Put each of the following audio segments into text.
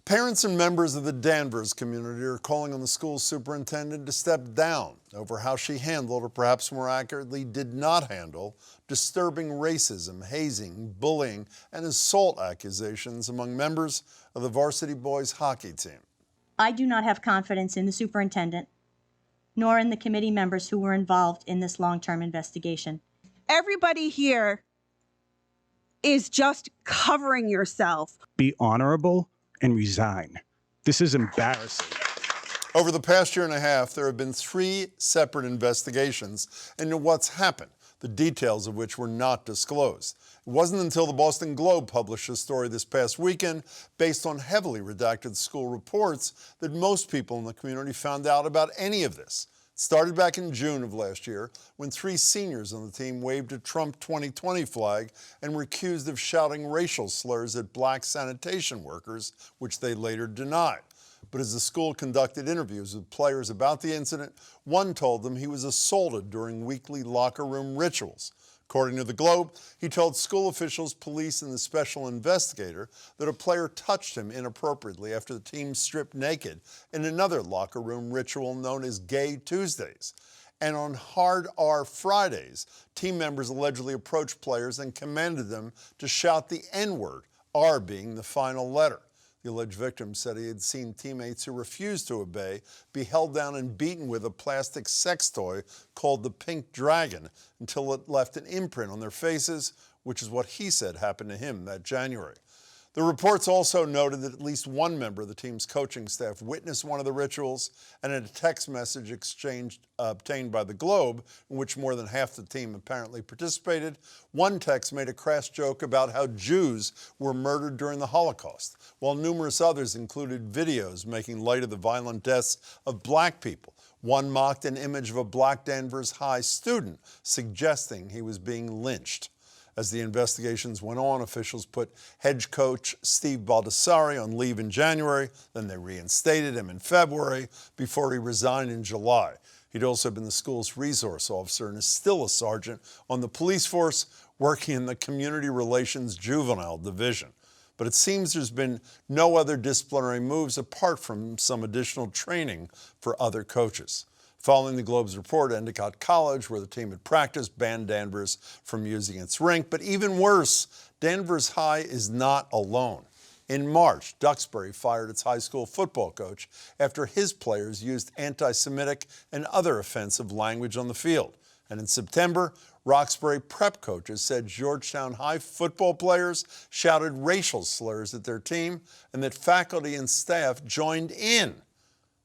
Parents and members of the Danvers community are calling on the school superintendent to step down over how she handled, or perhaps more accurately, did not handle, disturbing racism, hazing, bullying, and assault accusations among members of the varsity boys hockey team. I do not have confidence in the superintendent, nor in the committee members who were involved in this long-term investigation. Everybody here is just covering yourself. Be honorable and resign. This is embarrassing. Over the past year and a half, there have been 3 separate investigations into what's happened, the details of which were not disclosed. It wasn't until the Boston Globe published a story this past weekend based on heavily redacted school reports that most people in the community found out about any of this. It started back in June of last year when 3 seniors on the team waved a Trump 2020 flag and were accused of shouting racial slurs at black sanitation workers, which they later denied. But as the school conducted interviews with players about the incident, one told them he was assaulted during weekly locker room rituals. According to the Globe, he told school officials, police, and the special investigator that a player touched him inappropriately after the team stripped naked in another locker room ritual known as Gay Tuesdays. And on Hard R Fridays, team members allegedly approached players and commanded them to shout the N-word, R being the final letter. The alleged victim said he had seen teammates who refused to obey be held down and beaten with a plastic sex toy called the Pink Dragon until it left an imprint on their faces, which is what he said happened to him that January. The reports also noted that at least one member of the team's coaching staff witnessed one of the rituals, and in a text message exchange obtained by the Globe, in which more than half the team apparently participated, one text made a crass joke about how Jews were murdered during the Holocaust, while numerous others included videos making light of the violent deaths of black people. One mocked an image of a black Danvers High student, suggesting he was being lynched. As the investigations went on, officials put head coach Steve Baldessari on leave in January, then they reinstated him in February before he resigned in July. He'd also been the school's resource officer and is still a sergeant on the police force working in the Community Relations Juvenile Division. But it seems there's been no other disciplinary moves apart from some additional training for other coaches. Following the Globe's report, Endicott College, where the team had practiced, banned Danvers from using its rink. But even worse, Danvers High is not alone. In March, Duxbury fired its high school football coach after his players used anti-Semitic and other offensive language on the field. And in September, Roxbury prep coaches said Georgetown High football players shouted racial slurs at their team and that faculty and staff joined in.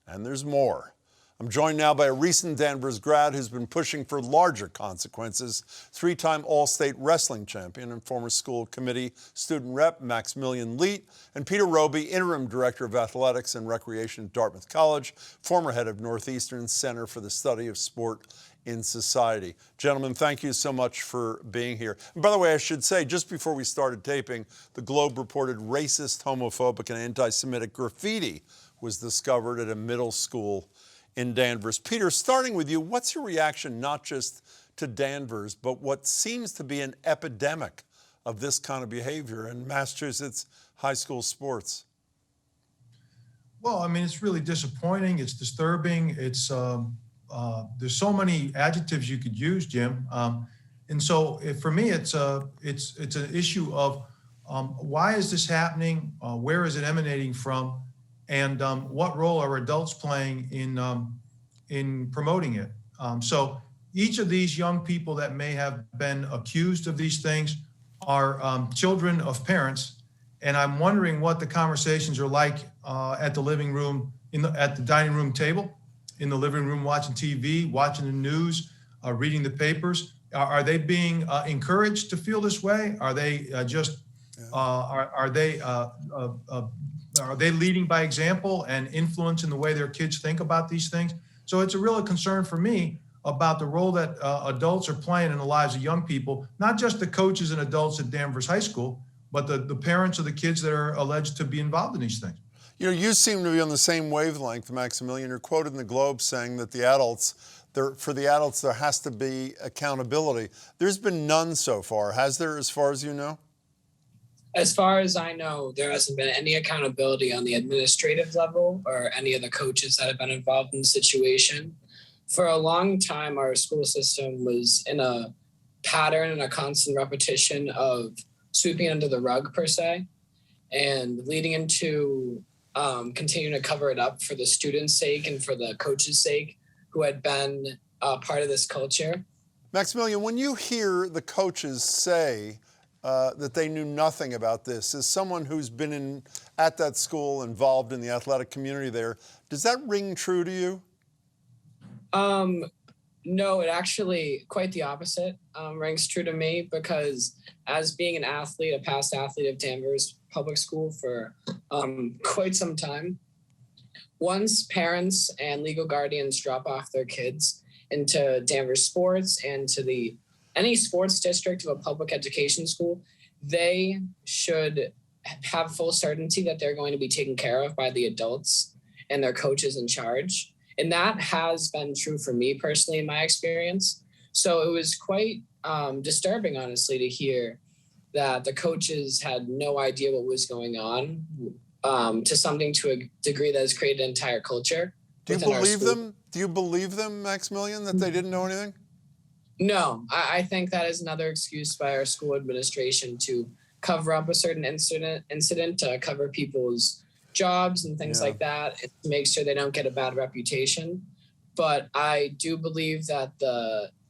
And there's more. I'm joined now by a recent Danvers grad who's been pushing for larger consequences, 3-time All-State wrestling champion and former school committee student rep Maximilian Leete, and Peter Roby, interim director of athletics and recreation at Dartmouth College, former head of Northeastern Center for the Study of Sport in Society. Gentlemen, thank you so much for being here. And by the way, I should say, just before we started taping, the Globe reported racist, homophobic, and anti-Semitic graffiti was discovered at a middle school in Danvers. Peter, starting with you, what's your reaction not just to Danvers, but what seems to be an epidemic of this kind of behavior in Massachusetts high school sports? Well, I mean, it's really disappointing. It's disturbing. It's there's so many adjectives you could use, Jim. And so for me, it's an issue of why is this happening? Where is it emanating from? And what role are adults playing in promoting it? So each of these young people that may have been accused of these things are children of parents, and I'm wondering what the conversations are like at the living room, at the dining room table, in the living room, watching TV, watching the news, reading the papers. Are they being encouraged to feel this way? Are they are they leading by example and influencing the way their kids think about these things? So it's a real concern for me about the role that adults are playing in the lives of young people, not just the coaches and adults at Danvers High School, but the parents of the kids that are alleged to be involved in these things. You know, you seem to be on the same wavelength, Maximilian. You're quoted in the Globe saying that for the adults, there has to be accountability. There's been none so far. Has there, as far as you know? As far as I know, there hasn't been any accountability on the administrative level or any of the coaches that have been involved in the situation. For a long time, our school system was in a pattern and a constant repetition of sweeping under the rug, per se, and leading into continuing to cover it up for the students' sake and for the coaches' sake who had been part of this culture. Maximilian, when you hear the coaches say that they knew nothing about this, as someone who's been at that school, involved in the athletic community there, does that ring true to you? No, it actually, quite the opposite, rings true to me, because as being an athlete, a past athlete of Danvers Public School for quite some time, once parents and legal guardians drop off their kids into Danvers sports and to any sports district of a public education school, they should have full certainty that they're going to be taken care of by the adults and their coaches in charge. And that has been true for me personally in my experience. So it was quite disturbing, honestly, to hear that the coaches had no idea what was going on, to something to a degree that has created an entire culture. Do you believe them? Do you believe them, Maximilian, that they didn't know anything? No, I think that is another excuse by our school administration to cover up a certain incident to cover people's jobs and things like that, and to make sure they don't get a bad reputation. But I do believe that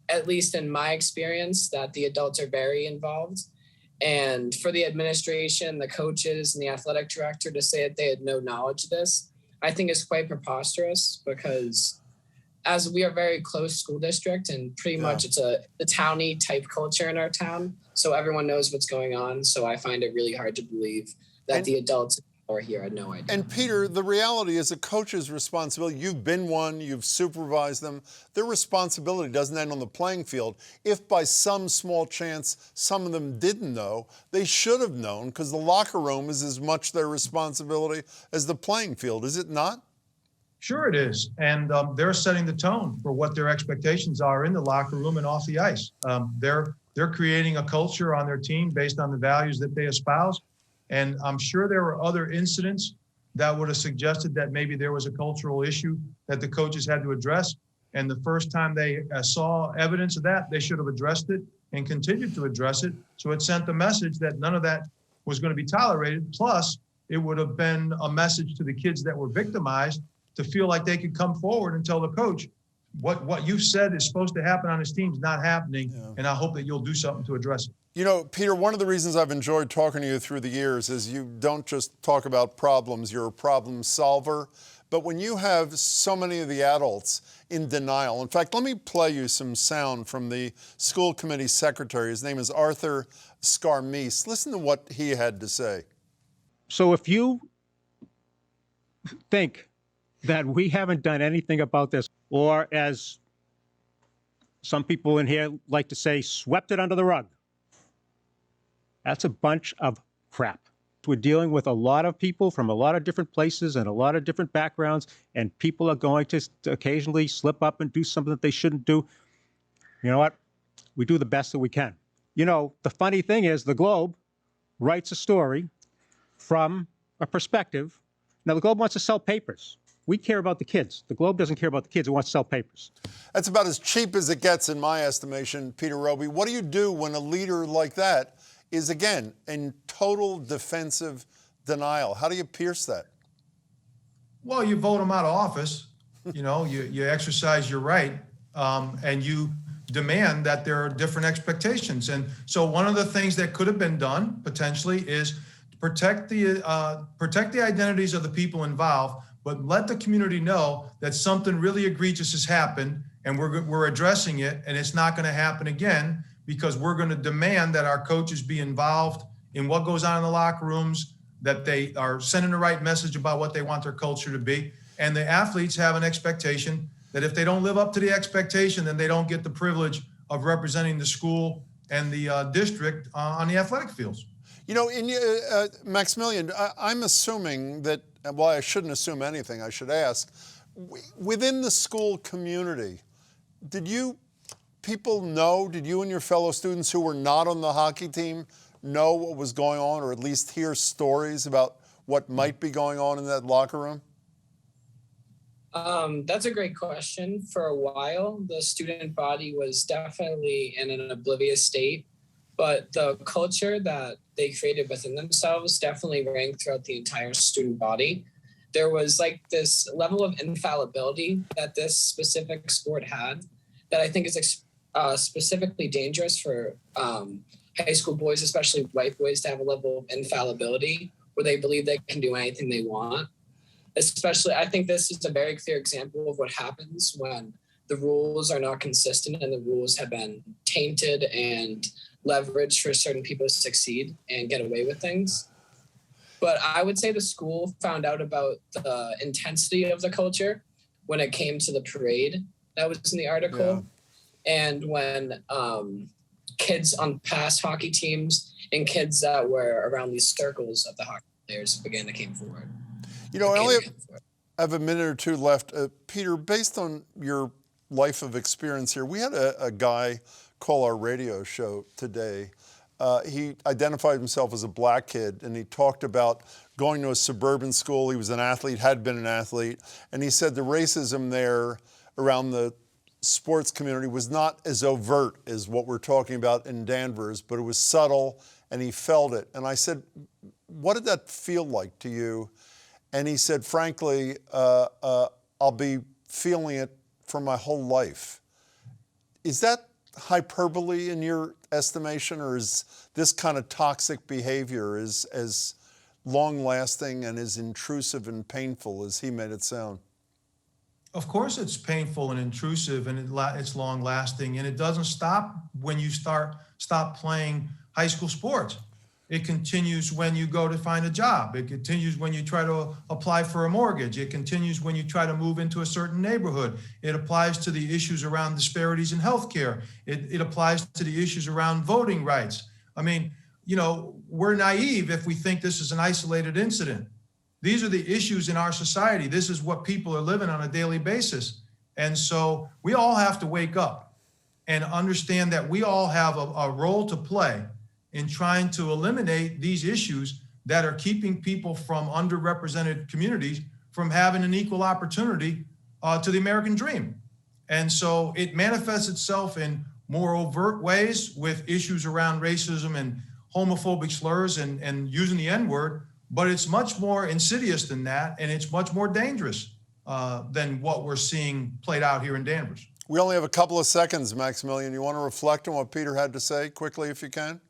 at least in my experience, that the adults are very involved. And for the administration, the coaches, and the athletic director to say that they had no knowledge of this, I think is quite preposterous, because as we are a very close school district and pretty much it's a towny type culture in our town, so everyone knows what's going on. So I find it really hard to believe that the adults or here had no idea. And Peter, the reality is a coach's responsibility. You've been one, you've supervised them. Their responsibility doesn't end on the playing field. If by some small chance some of them didn't know, they should have known, because the locker room is as much their responsibility as the playing field, is it not? Sure it is. And they're setting the tone for what their expectations are in the locker room and off the ice. They're creating a culture on their team based on the values that they espouse. And I'm sure there were other incidents that would have suggested that maybe there was a cultural issue that the coaches had to address. And the first time they saw evidence of that, they should have addressed it and continued to address it. So it sent the message that none of that was going to be tolerated. Plus, it would have been a message to the kids that were victimized to feel like they could come forward and tell the coach, what you've said is supposed to happen on his team is not happening. And I hope that you'll do something to address it. You know, Peter, one of the reasons I've enjoyed talking to you through the years is you don't just talk about problems, you're a problem solver. But when you have so many of the adults in denial, in fact, let me play you some sound from the school committee secretary. His name is Arthur Scarmise. Listen to what he had to say. So if you think that we haven't done anything about this, or as some people in here like to say, swept it under the rug, that's a bunch of crap. We're dealing with a lot of people from a lot of different places and a lot of different backgrounds, and people are going to occasionally slip up and do something that they shouldn't do. You know what? We do the best that we can. You know, the funny thing is the Globe writes a story from a perspective. Now, the Globe wants to sell papers. We care about the kids. The Globe doesn't care about the kids. It wants to sell papers. That's about as cheap as it gets in my estimation, Peter Roby. What do you do when a leader like that is, again, in total defensive denial? How do you pierce that? Well, you vote them out of office. You know, you exercise your right, and you demand that there are different expectations. And so one of the things that could have been done potentially is protect the identities of the people involved, but let the community know that something really egregious has happened, and we're addressing it, and it's not going to happen again, because we're going to demand that our coaches be involved in what goes on in the locker rooms, that they are sending the right message about what they want their culture to be. And the athletes have an expectation that if they don't live up to the expectation, then they don't get the privilege of representing the school and the district on the athletic fields. You know, Maximilian, I'm assuming that, well, I shouldn't assume anything, I should ask, within the school community, did you and your fellow students who were not on the hockey team know what was going on, or at least hear stories about what might be going on in that locker room? That's a great question. For a while, the student body was definitely in an oblivious state, but the culture that they created within themselves definitely rang throughout the entire student body. There was like this level of infallibility that this specific sport had that I think is specifically dangerous for high school boys, especially white boys, to have a level of infallibility where they believe they can do anything they want. Especially, I think this is a very clear example of what happens when the rules are not consistent and the rules have been tainted and leveraged for certain people to succeed and get away with things. But I would say the school found out about the intensity of the culture when it came to the parade that was in the article. Yeah. And when kids on past hockey teams and kids that were around these circles of the hockey players began to come forward. You know, I only have a minute or two left. Peter, based on your life of experience here, we had a guy call our radio show today. He identified himself as a black kid, and he talked about going to a suburban school. He was an athlete, had been an athlete, and he said the racism there around the sports community was not as overt as what we're talking about in Danvers, but it was subtle, and he felt it. And I said, what did that feel like to you? And he said, frankly, I'll be feeling it for my whole life. Is that hyperbole in your estimation, or is this kind of toxic behavior as long-lasting and as intrusive and painful as he made it sound? Of course it's painful and intrusive, and it's long-lasting, and it doesn't stop when you stop playing high school sports. It continues when you go to find a job. It continues when you try to apply for a mortgage. It continues when you try to move into a certain neighborhood. It applies to the issues around disparities in healthcare. It applies to the issues around voting rights. I mean, you know, we're naive if we think this is an isolated incident. These are the issues in our society. This is what people are living on a daily basis. And so we all have to wake up and understand that we all have a role to play in trying to eliminate these issues that are keeping people from underrepresented communities from having an equal opportunity to the American dream. And so it manifests itself in more overt ways with issues around racism and homophobic slurs and using the N-word, but it's much more insidious than that, and it's much more dangerous than what we're seeing played out here in Danvers. We only have a couple of seconds, Maximilian. You want to reflect on what Peter had to say quickly, if you can?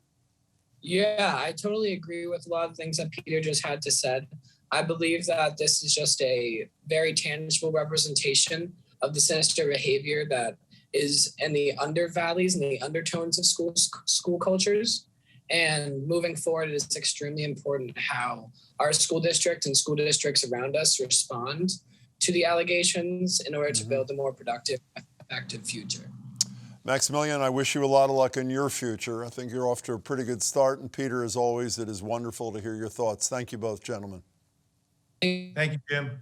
Yeah, I totally agree with a lot of things that Peter just had to said. I believe that this is just a very tangible representation of the sinister behavior that is in the undervalleys and the undertones of school cultures. And moving forward, it is extremely important how our school district and school districts around us respond to the allegations in order to build a more productive, effective future. Maximilian, I wish you a lot of luck in your future. I think you're off to a pretty good start. And Peter, as always, it is wonderful to hear your thoughts. Thank you both, gentlemen. Thank you, Jim.